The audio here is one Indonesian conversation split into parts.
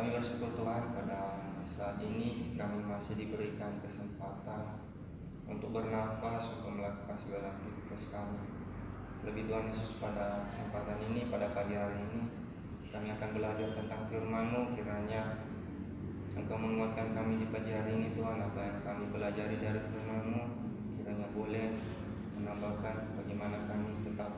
Kami bersyukur Tuhan pada saat ini kami masih diberikan kesempatan untuk bernafas, untuk melakukan segala aktivitas kami. Lebih Tuhan Yesus, pada kesempatan ini, pada pagi hari ini kami akan belajar tentang firman-Mu. Kiranya Engkau menguatkan kami di pagi hari ini Tuhan. Apa yang kami pelajari dari firman-Mu kiranya boleh menambahkan bagaimana kami tetap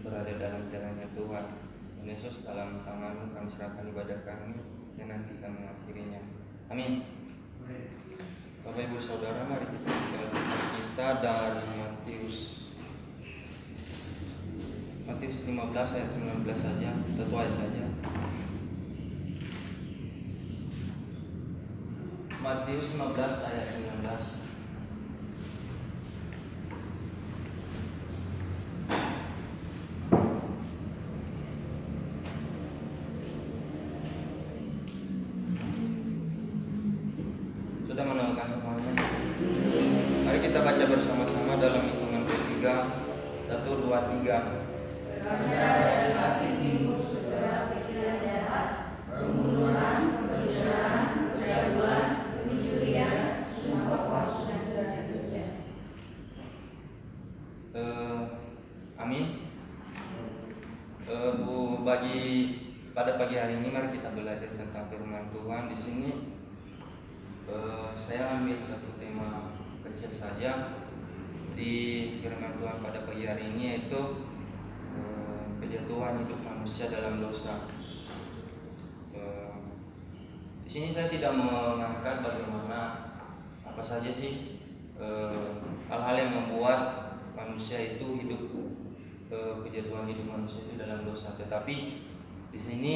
berada dalam jalannya Tuhan. Yesus, dalam tangan-Mu kami serahkan ibadah kami dan nanti kami mengakhirinya. Amin. Bapak Ibu Saudara, mari kita buka kita dari Matius 15 ayat 19 saja, satu ayat saja. Matius 15 ayat 19. Sudah menemukan semuanya? Mari kita baca bersama-sama dalam hitungan ketiga. 1, 2, 3. Karena dari hati timbul segala pikiran jahat, pembunuhan, perzinahan, percabulan, pencurian, sumpah palsu dan kerja. Amin. Pada pagi hari ini mari kita belajar tentang firman Tuhan. Di sini saya ambil satu tema kecil saja di firman Tuhan pada pagi hari ini, yaitu kejatuhan hidup manusia dalam dosa. Di sini saya tidak mengangkat bagaimana apa saja sih hal-hal yang membuat manusia itu hidup kejatuhan hidup manusia itu dalam dosa. Tetapi di sini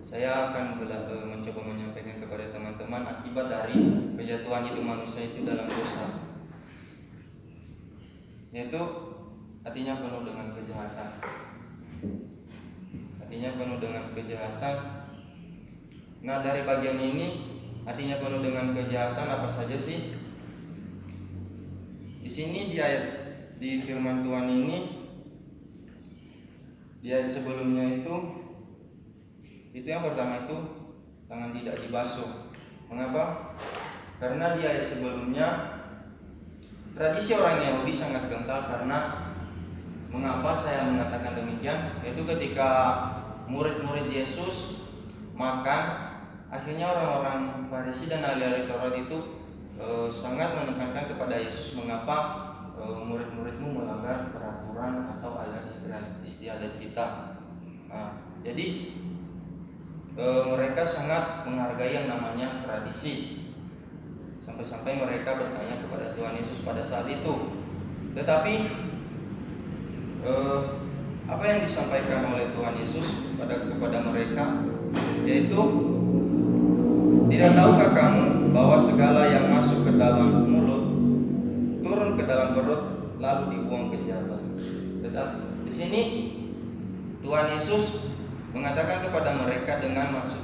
saya akan mencoba menyampaikan kepada teman-teman akibat dari kejatuhan hidup manusia itu dalam dosa, yaitu artinya penuh dengan kejahatan. Artinya penuh dengan kejahatan. Nah, dari bagian ini artinya penuh dengan kejahatan apa saja sih? Di sini di firman Tuhan ini, di ayat sebelumnya itu yang pertama itu tangan tidak dibasuh. Mengapa? Karena di ayat sebelumnya tradisi orang Yahudi sangat kental. Karena mengapa saya mengatakan demikian? Yaitu ketika murid-murid Yesus makan, akhirnya orang-orang Farisi dan ahli-ahli Taurat itu sangat menekankan kepada Yesus, mengapa murid-muridmu melanggar peraturan atau adat istiadat kita. Nah, jadi mereka sangat menghargai yang namanya tradisi. Sampai-sampai mereka bertanya kepada Tuhan Yesus pada saat itu. Tetapi apa yang disampaikan oleh Tuhan Yesus kepada mereka, yaitu, tidak tahukah kamu bahwa segala yang masuk ke dalam mulut turun ke dalam perut lalu dibuang ke jalan. Tetapi di sini Tuhan Yesus mengatakan kepada mereka dengan maksud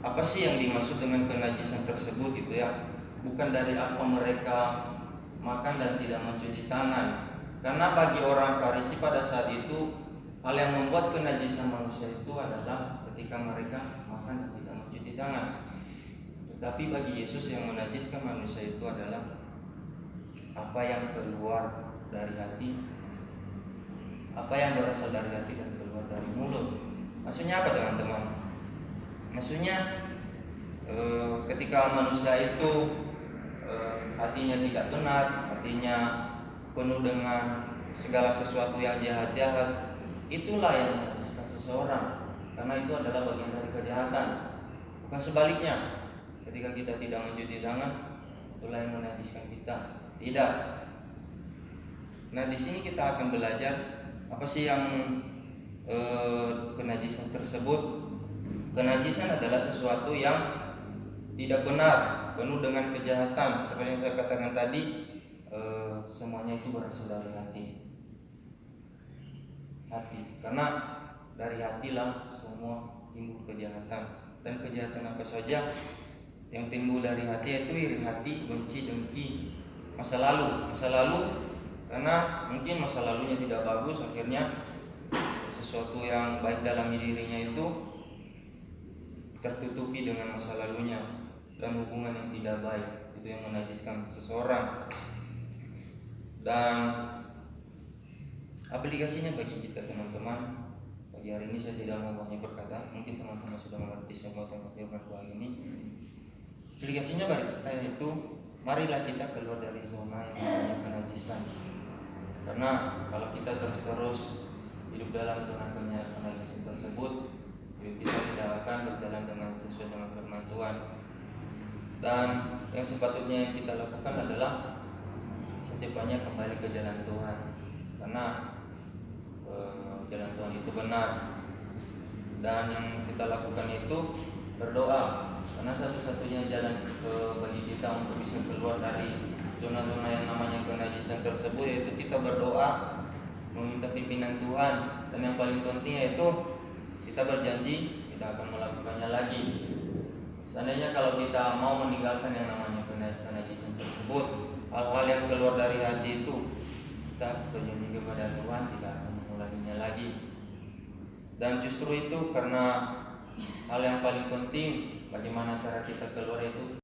apa sih yang dimaksud dengan kenajisan tersebut gitu ya. Bukan dari apa mereka makan dan tidak mencuci tangan. Karena bagi orang Farisi pada saat itu, hal yang membuat kenajisan manusia itu adalah ketika mereka makan dan tidak mencuci tangan. Tetapi bagi Yesus yang menajiskan manusia itu adalah apa yang keluar dari hati, apa yang berasal dari hati dan keluar dari mulut. Maksudnya apa teman-teman? Maksudnya ketika manusia itu hatinya tidak benar, hatinya penuh dengan segala sesuatu yang jahat-jahat, itulah yang menajiskan seseorang. Karena itu adalah bagian dari kejahatan. Bukan sebaliknya, ketika kita tidak mencuci tangan, itulah yang menajiskan kita. Tidak. Nah, di sini kita akan belajar apa sih yang kenajisan tersebut. Kenajisan adalah sesuatu yang tidak benar, penuh dengan kejahatan. Seperti yang saya katakan tadi, semuanya itu berasal dari hati. Karena dari hatilah semua timbul kejahatan. Dan kejahatan apa saja yang timbul dari hati, yaitu iri hati, benci, dengki, masa lalu. Karena mungkin masa lalunya tidak bagus, akhirnya sesuatu yang baik dalam dirinya itu tertutupi dengan masa lalunya dan hubungan yang tidak baik, itu yang menajiskan seseorang. Dan aplikasinya bagi kita teman-teman, pagi hari ini saya tidak mau banyak berkata, mungkin teman-teman sudah mengerti semua tentang firman Tuhan ini. Aplikasinya bagi kita itu, marilah kita keluar dari zona yang namanya penajisan. Karena kalau kita terus-terus hidup dalam zona penajisan tersebut, hidup kita tidak akan berjalan dengan sesuai dengan firman Tuhan. Dan yang sepatutnya yang kita lakukan adalah setibanya kembali ke jalan Tuhan, karena jalan Tuhan itu benar. Dan yang kita lakukan itu berdoa, karena satu-satunya jalan bagi kita untuk bisa keluar dari zona-zona yang namanya kenajisan tersebut yaitu kita berdoa, meminta pimpinan Tuhan. Dan yang paling penting yaitu kita berjanji tidak akan melakukannya lagi. Seandainya kalau kita mau meninggalkan yang namanya kenajisan tersebut, hal-hal yang keluar dari hati itu, kita berjanji kepada Tuhan tidak akan mengulanginya lagi. Dan justru itu karena hal yang paling penting, bagaimana cara kita keluar itu